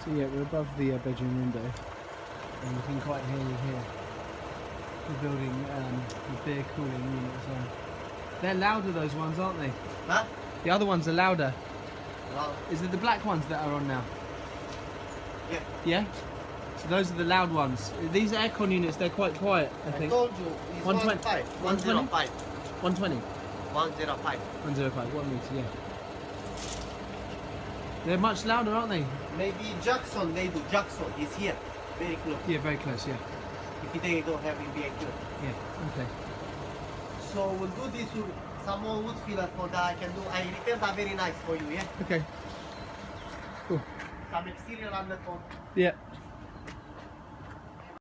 So yeah, we're above the bedroom window, and you can quite hear you here. We're building the beer cooling units on. They're louder, those ones, aren't they? Huh? The other ones are louder. Loud. Is it the black ones that are on now? Yeah. Yeah? So those are the loud ones. These aircon units, they're quite quiet, I think. I told you, it's 120. 105. 120? 105. 105, 1 meter, yeah. They're much louder, aren't they? Maybe Jackson, they do. Jackson is here. Very close. Yeah, very close, yeah. If they don't have in BIQ. Yeah, okay. So we'll do this with some more wood filler for that I can do. I return that very nice for you, yeah? Okay. Cool. Some exterior undertone. Yeah.